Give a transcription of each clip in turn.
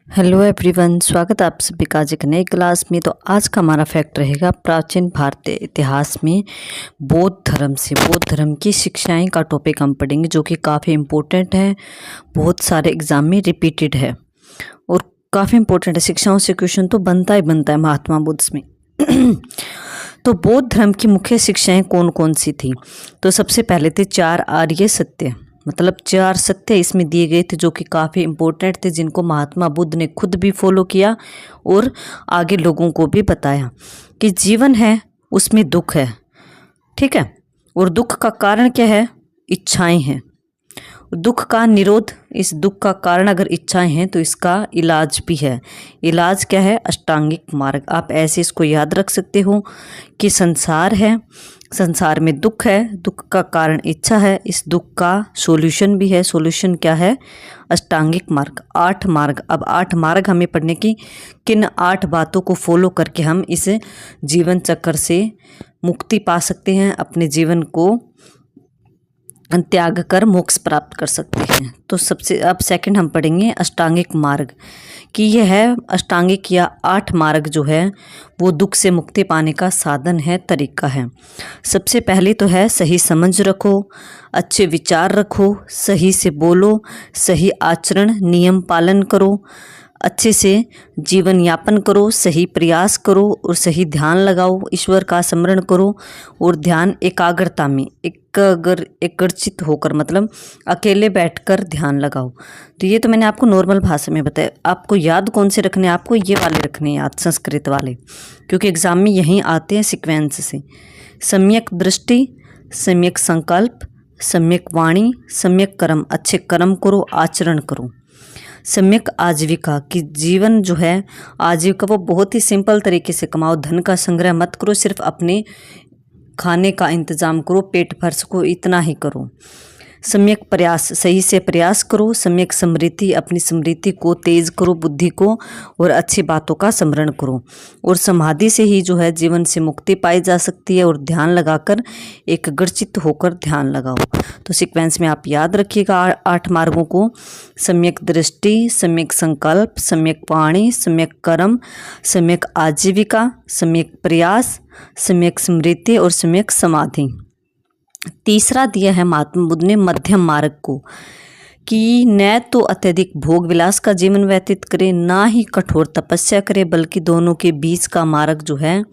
Hello everyone, स्वागत है आप सभी का आज एक नई क्लास में। तो आज का हमारा फैक्ट रहेगा प्राचीन भारतीय इतिहास में बौद्ध धर्म की शिक्षाएं का टॉपिक हम पढ़ेंगे, जो कि काफ़ी इम्पोर्टेंट है, बहुत सारे एग्जाम में रिपीटेड है और काफ़ी इम्पोर्टेंट है। शिक्षाओं से क्वेश्चन तो बनता है महात्मा बुद्ध में। तो बौद्ध धर्म की मुख्य शिक्षाएं कौन कौन सी थी? तो सबसे पहले थे 4 आर्य सत्य, मतलब 4 सत्य इसमें दिए गए थे जो कि काफ़ी इम्पोर्टेंट थे, जिनको महात्मा बुद्ध ने खुद भी फॉलो किया और आगे लोगों को भी बताया कि जीवन है उसमें दुख है, ठीक है, और दुख का कारण क्या है? इच्छाएं हैं। दुख का निरोध, इस दुख का कारण अगर इच्छाएं हैं तो इसका इलाज भी है। इलाज क्या है? अष्टांगिक मार्ग। आप ऐसे इसको याद रख सकते हो कि संसार है, संसार में दुख है, दुख का कारण इच्छा है, इस दुख का सॉल्यूशन भी है। सॉल्यूशन क्या है? अष्टांगिक मार्ग, 8 मार्ग। अब 8 मार्ग हमें पढ़ने की, किन 8 बातों को फॉलो करके हम इस जीवन चक्र से मुक्ति पा सकते हैं, अपने जीवन को त्याग कर मोक्ष प्राप्त कर सकते हैं। तो सबसे अब सेकंड हम पढ़ेंगे अष्टांगिक मार्ग, कि यह है अष्टांगिक या 8 मार्ग जो है वो दुख से मुक्ति पाने का साधन है, तरीका है। सबसे पहले तो है सही समझ रखो, अच्छे विचार रखो, सही से बोलो, सही आचरण नियम पालन करो, अच्छे से जीवन यापन करो, सही प्रयास करो और सही ध्यान लगाओ, ईश्वर का स्मरण करो और ध्यान एकाग्रता में एकाग्रचित होकर, मतलब अकेले बैठकर ध्यान लगाओ। तो ये तो मैंने आपको नॉर्मल भाषा में बताया। आपको याद कौन से रखने? आपको ये वाले रखने याद, संस्कृत वाले, क्योंकि एग्जाम में यहीं आते हैं सीक्वेंस से। सम्यक दृष्टि, सम्यक संकल्प, सम्यक वाणी, सम्यक कर्म, अच्छे कर्म करो, आचरण करो। सम्यक आजीविका, की जीवन जो है आजीविका वो बहुत ही सिंपल तरीके से कमाओ, धन का संग्रह मत करो, सिर्फ अपने खाने का इंतजाम करो, पेट भर सको इतना ही करो। सम्यक प्रयास, सही से प्रयास करो। सम्यक स्मृति, अपनी स्मृति को तेज करो, बुद्धि को, और अच्छी बातों का स्मरण करो। और समाधि से ही जो है जीवन से मुक्ति पाई जा सकती है। और ध्यान लगाकर एकाग्रचित होकर ध्यान लगाओ। तो सीक्वेंस में आप याद रखिएगा 8 मार्गों को: सम्यक दृष्टि, सम्यक संकल्प, सम्यक वाणी, सम्यक कर्म, सम्यक आजीविका, सम्यक प्रयास, सम्यक स्मृति और सम्यक समाधि। तीसरा दिया है महात्मा बुद्ध ने मध्यम मार्ग को, कि न तो अत्यधिक भोग विलास का जीवन व्यतीत करे, ना ही कठोर तपस्या करे, बल्कि दोनों के बीच का मार्ग जो है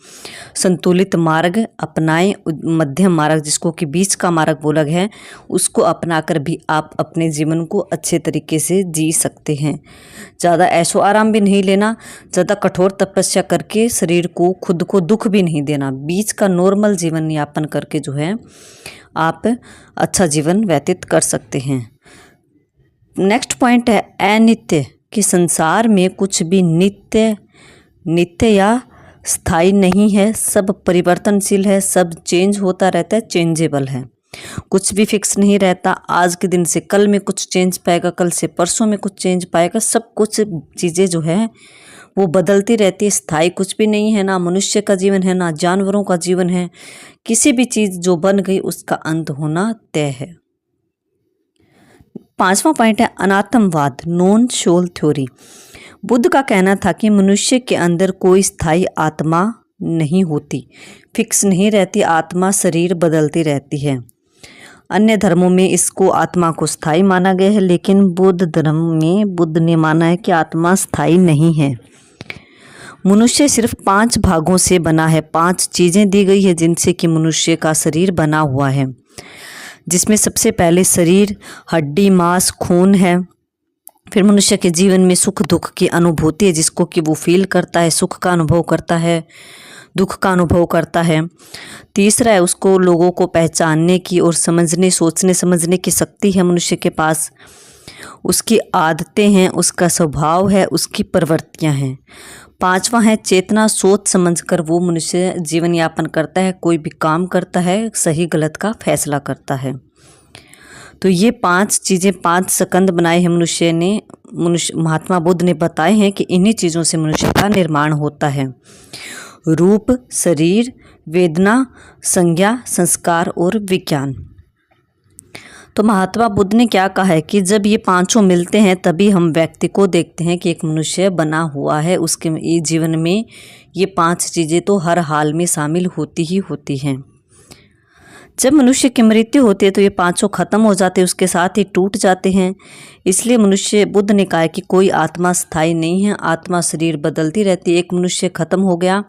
संतुलित मार्ग अपनाएं। मध्यम मार्ग, जिसको कि बीच का मार्ग बोला गया है, उसको अपनाकर भी आप अपने जीवन को अच्छे तरीके से जी सकते हैं। ज़्यादा ऐशो आराम भी नहीं लेना, ज़्यादा कठोर तपस्या करके शरीर को, खुद को दुख भी नहीं देना। बीच का नॉर्मल जीवन यापन करके जो है आप अच्छा जीवन व्यतीत कर सकते हैं। नेक्स्ट पॉइंट है अनित्य, कि संसार में कुछ भी नित्य या स्थायी नहीं है, सब परिवर्तनशील है, सब चेंज होता रहता है, चेंजेबल है, कुछ भी फिक्स नहीं रहता। आज के दिन से कल में कुछ चेंज पाएगा, कल से परसों में कुछ चेंज पाएगा, सब कुछ चीज़ें जो है वो बदलती रहती है, स्थायी कुछ भी नहीं है। ना मनुष्य का जीवन है, ना जानवरों का जीवन है, किसी भी चीज़ जो बन गई उसका अंत होना तय है। 5वां पॉइंट है अनात्मवाद, नॉन सोल थ्योरी। बुद्ध का कहना था कि मनुष्य के अंदर कोई स्थायी आत्मा नहीं होती, फिक्स नहीं रहती आत्मा, शरीर बदलती रहती है। अन्य धर्मों में इसको आत्मा को स्थायी माना गया है, लेकिन बौद्ध धर्म में बुद्ध ने माना है कि आत्मा स्थायी नहीं है। मनुष्य सिर्फ 5 भागों से बना है, 5 चीज़ें दी गई है जिनसे कि मनुष्य का शरीर बना हुआ है, जिसमें सबसे पहले शरीर, हड्डी, मांस, खून है। फिर मनुष्य के जीवन में सुख दुख की अनुभूति है, जिसको कि वो फील करता है, सुख का अनुभव करता है, दुख का अनुभव करता है। तीसरा है उसको लोगों को पहचानने की और समझने, सोचने समझने की शक्ति है मनुष्य के पास। उसकी आदतें हैं, उसका स्वभाव है, उसकी प्रवृत्तियां हैं। 5वां है चेतना, सोच समझकर वो मनुष्य जीवन यापन करता है, कोई भी काम करता है, सही गलत का फैसला करता है। तो ये 5 चीज़ें, 5 स्कंद बनाए हैं महात्मा बुद्ध ने बताए हैं कि इन्हीं चीज़ों से मनुष्य का निर्माण होता है: रूप, शरीर, वेदना, संज्ञा, संस्कार और विज्ञान। तो महात्मा बुद्ध ने क्या कहा है कि जब ये पांचों मिलते हैं तभी हम व्यक्ति को देखते हैं कि एक मनुष्य बना हुआ है। उसके ये जीवन में ये पांच चीज़ें तो हर हाल में शामिल होती ही होती हैं। जब मनुष्य की मृत्यु होती है तो ये पांचों खत्म हो जाते हैं, उसके साथ ही टूट जाते हैं। इसलिए मनुष्य बुद्ध ने कहा है कि कोई आत्मा स्थायी नहीं है, आत्मा शरीर बदलती रहती है। एक मनुष्य खत्म हो गया,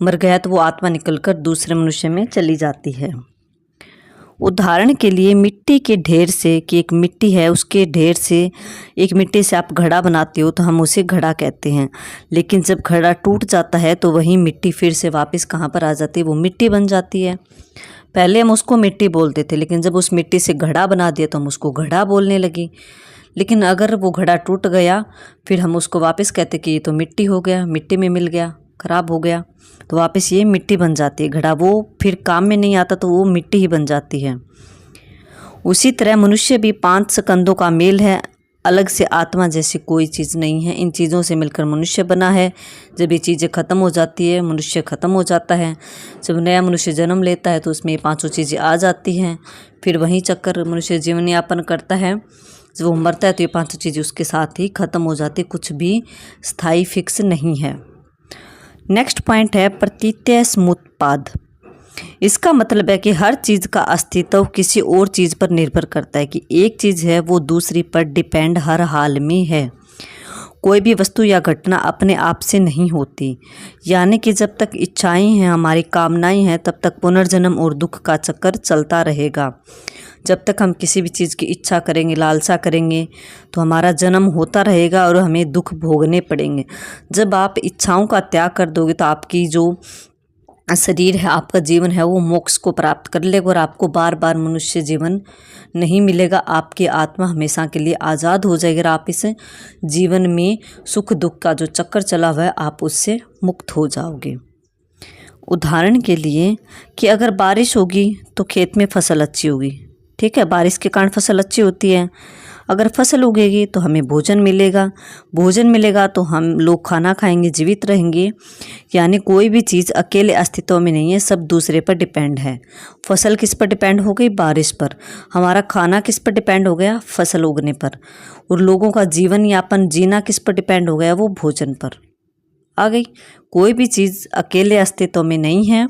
मर गया, तो वो आत्मा निकलकर दूसरे मनुष्य में चली जाती है। उदाहरण के लिए मिट्टी के ढेर से, कि एक मिट्टी है उसके ढेर से, एक मिट्टी से आप घड़ा बनाते हो तो हम उसे घड़ा कहते हैं। लेकिन जब घड़ा टूट जाता है तो वही मिट्टी फिर से वापस कहाँ पर आ जाती है, वो मिट्टी बन जाती है। पहले हम उसको मिट्टी बोलते थे, लेकिन जब उस मिट्टी से घड़ा बना दिया तो हम उसको घड़ा बोलने लगे। लेकिन अगर वो घड़ा टूट गया फिर हम उसको वापस कहते कि ये तो मिट्टी हो गया, मिट्टी में मिल गया, खराब हो गया, तो वापस ये मिट्टी बन जाती है। घड़ा वो फिर काम में नहीं आता तो वो मिट्टी ही बन जाती है। उसी तरह मनुष्य भी 5 स्कंदों का मेल है, अलग से आत्मा जैसी कोई चीज़ नहीं है। इन चीज़ों से मिलकर मनुष्य बना है। जब ये चीज़ें ख़त्म हो जाती है मनुष्य ख़त्म हो जाता है। जब नया मनुष्य जन्म लेता है तो उसमें ये पांचों चीज़ें आ जाती हैं। फिर वहीं चक्कर मनुष्य जीवन यापन करता है। जब वो मरता है तो ये पांचों चीज़ें उसके साथ ही ख़त्म हो जाती है, कुछ भी स्थायी फिक्स नहीं है। नेक्स्ट पॉइंट है प्रतीत्य समुत्पाद। इसका मतलब है कि हर चीज़ का अस्तित्व किसी और चीज़ पर निर्भर करता है, कि एक चीज़ है वो दूसरी पर डिपेंड हर हाल में है। कोई भी वस्तु या घटना अपने आप से नहीं होती, यानी कि जब तक इच्छाएं हैं, हमारी कामनाएं हैं, तब तक पुनर्जन्म और दुख का चक्कर चलता रहेगा। जब तक हम किसी भी चीज़ की इच्छा करेंगे, लालसा करेंगे, तो हमारा जन्म होता रहेगा और हमें दुख भोगने पड़ेंगे। जब आप इच्छाओं का त्याग कर दोगे तो आपकी जो शरीर है, आपका जीवन है, वो मोक्ष को प्राप्त कर लेगा और आपको बार बार मनुष्य जीवन नहीं मिलेगा। आपकी आत्मा हमेशा के लिए आज़ाद हो जाएगी और आप इस जीवन में सुख दुख का जो चक्कर चला हुआ है आप उससे मुक्त हो जाओगे। उदाहरण के लिए कि अगर बारिश होगी तो खेत में फसल अच्छी होगी, ठीक है, बारिश के कारण फसल अच्छी होती है। अगर फसल उगेगी तो हमें भोजन मिलेगा, भोजन मिलेगा तो हम लोग खाना खाएंगे, जीवित रहेंगे। यानी कोई भी चीज़ अकेले अस्तित्व में नहीं है, सब दूसरे पर डिपेंड है। फसल किस पर डिपेंड हो गई? बारिश पर। हमारा खाना किस पर डिपेंड हो गया? फसल उगने पर। और लोगों का जीवन यापन जीना किस पर डिपेंड हो गया? वो भोजन पर आ गई। कोई भी चीज़ अकेले अस्तित्व में नहीं है,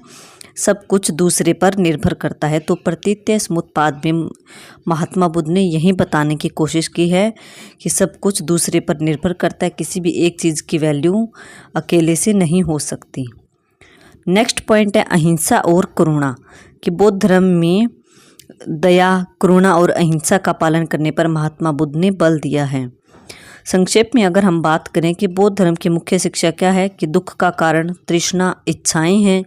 सब कुछ दूसरे पर निर्भर करता है। तो प्रतीत्य समुत्पाद में महात्मा बुद्ध ने यही बताने की कोशिश की है कि सब कुछ दूसरे पर निर्भर करता है, किसी भी एक चीज़ की वैल्यू अकेले से नहीं हो सकती। नेक्स्ट पॉइंट है अहिंसा और करुणा, कि बौद्ध धर्म में दया, करुणा और अहिंसा का पालन करने पर महात्मा बुद्ध ने बल दिया है। संक्षेप में अगर हम बात करें कि बौद्ध धर्म की मुख्य शिक्षा क्या है, कि दुख का कारण तृष्णा, इच्छाएं हैं।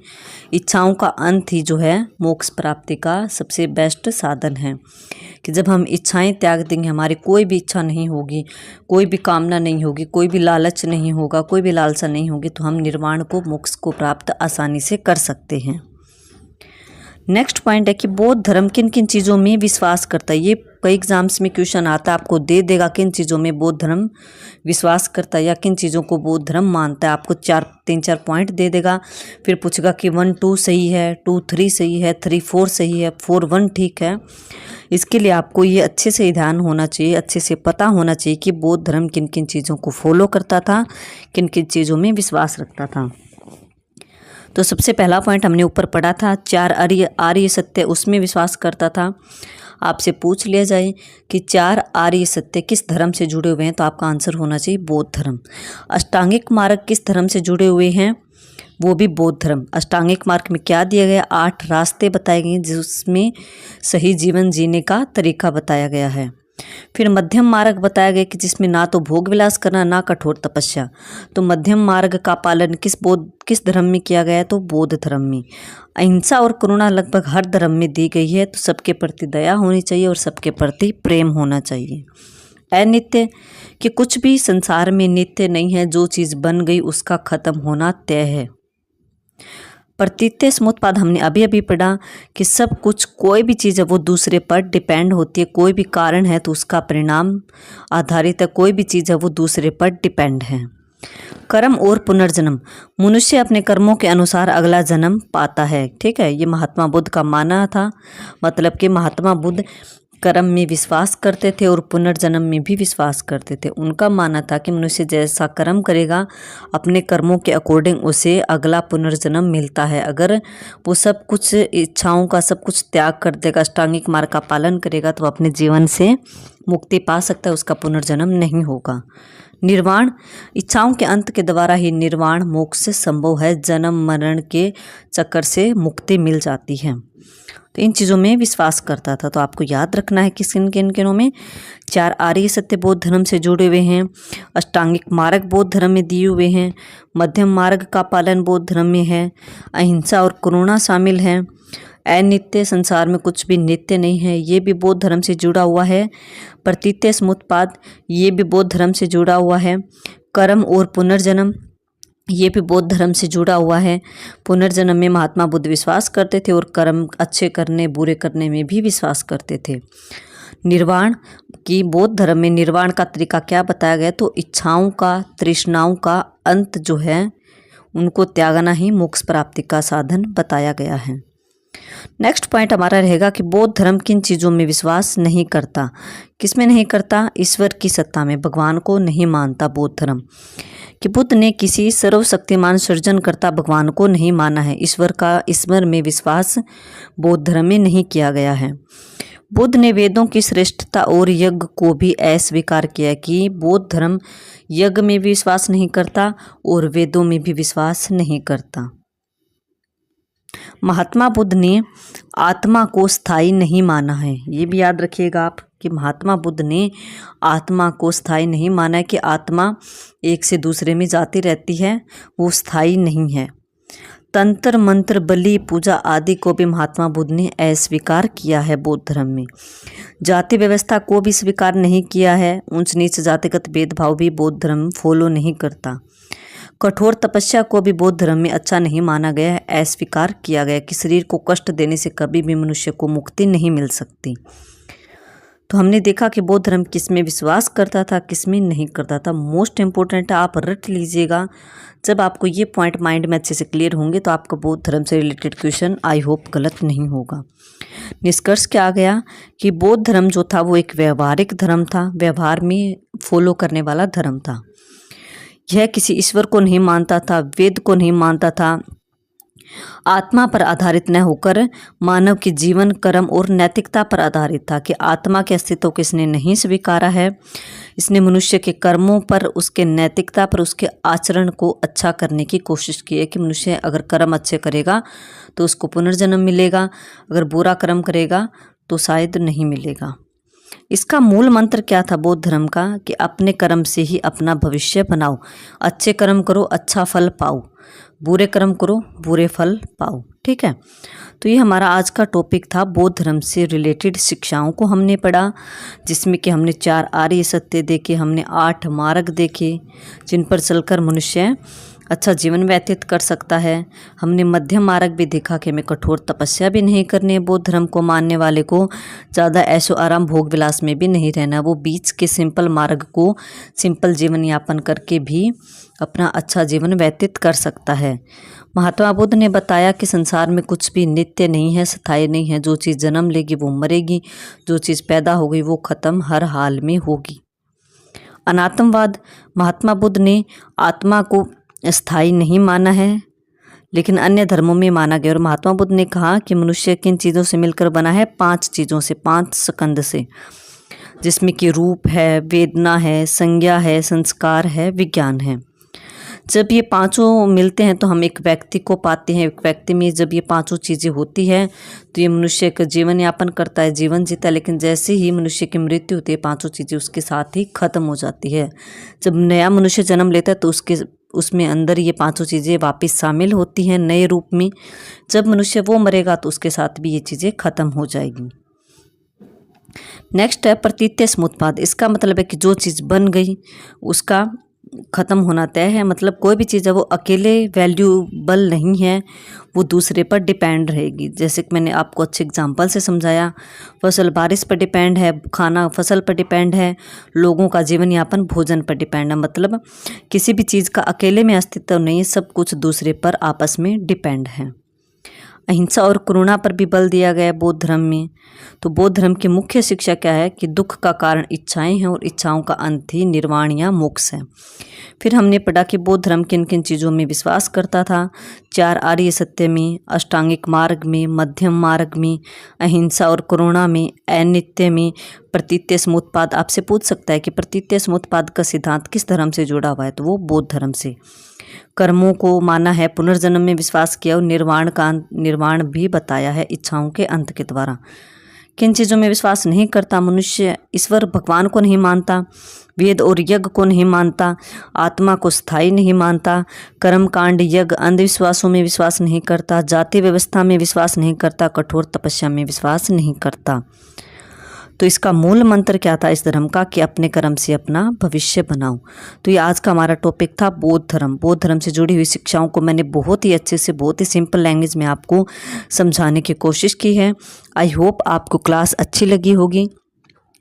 इच्छाओं का अंत ही जो है मोक्ष प्राप्ति का सबसे बेस्ट साधन है। कि जब हम इच्छाएं त्याग देंगे, हमारी कोई भी इच्छा नहीं होगी, कोई भी कामना नहीं होगी, कोई भी लालच नहीं होगा, कोई भी लालसा नहीं होगी, तो हम निर्वाण को, मोक्ष को प्राप्त आसानी से कर सकते हैं। नेक्स्ट पॉइंट है कि बौद्ध धर्म किन किन चीज़ों में विश्वास करता है। ये कई एग्जाम्स में क्वेश्चन आता है, आपको दे देगा किन चीज़ों में बौद्ध धर्म विश्वास करता है या किन चीज़ों को बौद्ध धर्म मानता है। आपको 3-4 पॉइंट दे देगा, फिर पूछेगा कि 1, 2 सही है, 2, 3 सही है, 3, 4 सही है, 4, 1 ठीक है। इसके लिए आपको ये अच्छे से ध्यान होना चाहिए, अच्छे से पता होना चाहिए कि बौद्ध धर्म किन किन चीज़ों को फॉलो करता था, किन किन चीज़ों में विश्वास रखता था। तो सबसे पहला पॉइंट हमने ऊपर पढ़ा था, 4 आर्य सत्य, उसमें विश्वास करता था। आपसे पूछ लिया जाए कि 4 आर्य सत्य किस धर्म से जुड़े हुए हैं, तो आपका आंसर होना चाहिए बौद्ध धर्म। अष्टांगिक मार्ग किस धर्म से जुड़े हुए हैं, वो भी बौद्ध धर्म। अष्टांगिक मार्ग में क्या दिया गया? 8 रास्ते बताए गए जिसमें सही जीवन जीने का तरीका बताया गया है। फिर मध्यम मार्ग बताया गया कि जिसमें ना तो भोग विलास करना, ना कठोर तपस्या। तो मध्यम मार्ग का पालन किस धर्म में किया गया है? तो बौद्ध धर्म में। अहिंसा और करुणा लगभग हर धर्म में दी गई है। तो सबके प्रति दया होनी चाहिए और सबके प्रति प्रेम होना चाहिए। अनित्य, कि कुछ भी संसार में नित्य नहीं है, जो चीज़ बन गई उसका खत्म होना तय है। प्रतीत्य समुत्पाद हमने अभी अभी पढ़ा कि सब कुछ, कोई भी चीज़ है वो दूसरे पर डिपेंड होती है। कोई भी कारण है तो उसका परिणाम आधारित है, कोई भी चीज़ है वो दूसरे पर डिपेंड है। कर्म और पुनर्जन्म, मनुष्य अपने कर्मों के अनुसार अगला जन्म पाता है, ठीक है। ये महात्मा बुद्ध का मानना था। मतलब कि महात्मा बुद्ध कर्म में विश्वास करते थे और पुनर्जन्म में भी विश्वास करते थे। उनका मानना था कि मनुष्य जैसा कर्म करेगा अपने कर्मों के अकॉर्डिंग उसे अगला पुनर्जन्म मिलता है। अगर वो सब कुछ इच्छाओं का सब कुछ त्याग कर देगा, अष्टांगिक मार्ग का पालन करेगा, तो अपने जीवन से मुक्ति पा सकता है, उसका पुनर्जन्म नहीं होगा। निर्वाण, इच्छाओं के अंत के द्वारा ही निर्वाण मोक्ष संभव है। जन्म मरण के चक्कर से मुक्ति मिल जाती है। तो इन चीज़ों में विश्वास करता था। तो आपको याद रखना है कि किन किनों में 4 आर्य सत्य बौद्ध धर्म से जुड़े हुए हैं, अष्टांगिक मार्ग बौद्ध धर्म में दिए हुए हैं, मध्यम मार्ग का पालन बौद्ध धर्म में है, अहिंसा और करुणा शामिल है, अनित्य, संसार में कुछ भी नित्य नहीं है, ये भी बौद्ध धर्म से जुड़ा हुआ है, प्रतीत्य समुत्पाद, ये भी बौद्ध धर्म से जुड़ा हुआ है, कर्म और पुनर्जन्म, ये भी बौद्ध धर्म से जुड़ा हुआ है। पुनर्जन्म में महात्मा बुद्ध विश्वास करते थे और कर्म अच्छे करने बुरे करने में भी विश्वास करते थे। निर्वाण की बौद्ध धर्म में निर्वाण का तरीका क्या बताया गया, तो इच्छाओं का, तृष्णाओं का अंत जो है उनको त्यागना ही मोक्ष प्राप्ति का साधन बताया गया है। नेक्स्ट पॉइंट हमारा रहेगा कि बौद्ध धर्म किन चीज़ों में विश्वास नहीं करता। किस में नहीं करता? ईश्वर की सत्ता में, भगवान को नहीं मानता बौद्ध धर्म। कि बुद्ध ने किसी सर्वशक्तिमान सृजनकर्ता भगवान को नहीं माना है। ईश्वर में विश्वास बौद्ध धर्म में नहीं किया गया है। बुद्ध ने वेदों की श्रेष्ठता और यज्ञ को भी अस्वीकार किया कि बौद्ध धर्म यज्ञ में भी विश्वास नहीं करता और वेदों में भी विश्वास नहीं करता। महात्मा बुद्ध ने आत्मा को स्थायी नहीं माना है। ये भी याद रखिएगा आप कि महात्मा बुद्ध ने आत्मा को स्थायी नहीं माना है कि आत्मा एक से दूसरे में जाती रहती है, वो स्थायी नहीं है। तंत्र मंत्र बलि पूजा आदि को भी महात्मा बुद्ध ने अस्वीकार किया है बौद्ध धर्म में। जाति व्यवस्था को भी स्वीकार नहीं किया है। ऊंच नीच जातिगत भेदभाव भी बौद्ध धर्म फॉलो नहीं करता। कठोर तपस्या को भी बौद्ध धर्म में अच्छा नहीं माना गया है, अस्वीकार किया गया कि शरीर को कष्ट देने से कभी भी मनुष्य को मुक्ति नहीं मिल सकती। तो हमने देखा कि बौद्ध धर्म किस में विश्वास करता था, किस में नहीं करता था। मोस्ट इम्पोर्टेंट है, आप रट लीजिएगा। जब आपको ये पॉइंट माइंड में अच्छे से क्लियर होंगे तो आपको बौद्ध धर्म से रिलेटेड क्वेश्चन आई होप गलत नहीं होगा। निष्कर्ष क्या आ गया कि बौद्ध धर्म जो था वो एक व्यवहारिक धर्म था, व्यवहार में फॉलो करने वाला धर्म था। यह किसी ईश्वर को नहीं मानता था, वेद को नहीं मानता था, आत्मा पर आधारित न होकर मानव के जीवन, कर्म और नैतिकता पर आधारित था कि आत्मा के अस्तित्व को इसने नहीं स्वीकारा है। इसने मनुष्य के कर्मों पर, उसके नैतिकता पर, उसके आचरण को अच्छा करने की कोशिश की है कि मनुष्य अगर कर्म अच्छे करेगा तो उसको पुनर्जन्म मिलेगा, अगर बुरा कर्म करेगा तो शायद नहीं मिलेगा। इसका मूल मंत्र क्या था बौद्ध धर्म का कि अपने कर्म से ही अपना भविष्य बनाओ। अच्छे कर्म करो, अच्छा फल पाओ, बुरे कर्म करो, बुरे फल पाओ। ठीक है, तो ये हमारा आज का टॉपिक था। बौद्ध धर्म से रिलेटेड शिक्षाओं को हमने पढ़ा, जिसमें कि हमने 4 आर्य सत्य देखे, हमने 8 मार्ग देखे जिन पर चलकर मनुष्य अच्छा जीवन व्यतीत कर सकता है। हमने मध्यम मार्ग भी देखा कि हमें कठोर तपस्या भी नहीं करनी है। बौद्ध धर्म को मानने वाले को ज़्यादा ऐशो आराम भोग विलास में भी नहीं रहना, वो बीच के सिंपल मार्ग को सिंपल जीवन यापन करके भी अपना अच्छा जीवन व्यतीत कर सकता है। महात्मा बुद्ध ने बताया कि संसार में कुछ भी नित्य नहीं है, स्थायी नहीं है। जो चीज़ जन्म लेगी वो मरेगी, जो चीज़ पैदा हो गई वो ख़त्म हर हाल में होगी। अनात्मवाद, महात्मा बुद्ध ने आत्मा को स्थायी नहीं माना है, लेकिन अन्य धर्मों में माना गया। और महात्मा बुद्ध ने कहा कि मनुष्य किन चीज़ों से मिलकर बना है? 5 चीज़ों से, 5 स्कंद से, जिसमें कि रूप है, वेदना है, संज्ञा है, संस्कार है, विज्ञान है। जब ये पांचों मिलते हैं तो हम एक व्यक्ति को पाते हैं। एक व्यक्ति में जब ये 5 चीज़ें होती है तो ये मनुष्य का जीवन यापन करता है, जीवन जीता है। लेकिन जैसे ही मनुष्य की मृत्यु होती है 5 चीज़ें उसके साथ ही खत्म हो जाती है। जब नया मनुष्य जन्म लेता है तो उसमें अंदर ये 5 चीज़ें वापस शामिल होती हैं नए रूप में। जब मनुष्य वो मरेगा तो उसके साथ भी ये चीज़ें खत्म हो जाएगी। नेक्स्ट है प्रतीत्य समुत्पाद। इसका मतलब है कि जो चीज़ बन गई उसका ख़त्म होना तय है। मतलब कोई भी चीज़ है वो अकेले वैल्यूबल नहीं है, वो दूसरे पर डिपेंड रहेगी। जैसे कि मैंने आपको अच्छे एग्जांपल से समझाया, फसल बारिश पर डिपेंड है, खाना फसल पर डिपेंड है, लोगों का जीवन यापन भोजन पर डिपेंड है। मतलब किसी भी चीज़ का अकेले में अस्तित्व नहीं है, सब कुछ दूसरे पर आपस में डिपेंड है। अहिंसा और करुणा पर भी बल दिया गया है बौद्ध धर्म में। तो बौद्ध धर्म की मुख्य शिक्षा क्या है कि दुख का कारण इच्छाएं हैं और इच्छाओं का अंत ही निर्वाण या मोक्ष है। फिर हमने पढ़ा कि बौद्ध धर्म किन किन चीज़ों में विश्वास करता था। 4 आर्य सत्य में, अष्टांगिक मार्ग में, मध्यम मार्ग में, अहिंसा और करुणा में, अनित्य में, प्रतीत्य समुत्पाद। आपसे पूछ सकता है कि प्रतीत्य समुत्पाद का सिद्धांत किस धर्म से जुड़ा हुआ है, तो वो बौद्ध धर्म से। कर्मों को माना है, पुनर्जन्म में विश्वास किया और निर्वाण भी बताया है इच्छाओं के अंत के द्वारा। किन चीज़ों में विश्वास नहीं करता मनुष्य? ईश्वर भगवान को नहीं मानता, वेद और यज्ञ को नहीं मानता, आत्मा को स्थायी नहीं मानता, कर्म कांड यज्ञ अंधविश्वासों में विश्वास नहीं करता, जाति व्यवस्था में विश्वास नहीं करता, कठोर तपस्या में विश्वास नहीं करता। तो इसका मूल मंत्र क्या था इस धर्म का कि अपने कर्म से अपना भविष्य बनाओ। तो ये आज का हमारा टॉपिक था बौद्ध धर्म। बौद्ध धर्म से जुड़ी हुई शिक्षाओं को मैंने बहुत ही अच्छे से, बहुत ही सिंपल लैंग्वेज में आपको समझाने की कोशिश की है। आई होप आपको क्लास अच्छी लगी होगी,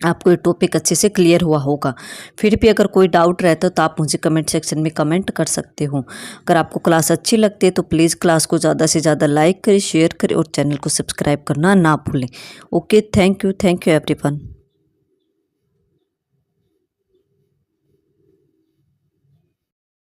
आपको ये टॉपिक अच्छे से क्लियर हुआ होगा। फिर भी अगर कोई डाउट रहता है तो आप मुझे कमेंट सेक्शन में कमेंट कर सकते हो। अगर आपको क्लास अच्छी लगती है तो प्लीज़ क्लास को ज़्यादा से ज़्यादा लाइक करें, शेयर करें और चैनल को सब्सक्राइब करना ना भूलें। Okay, thank you everyone.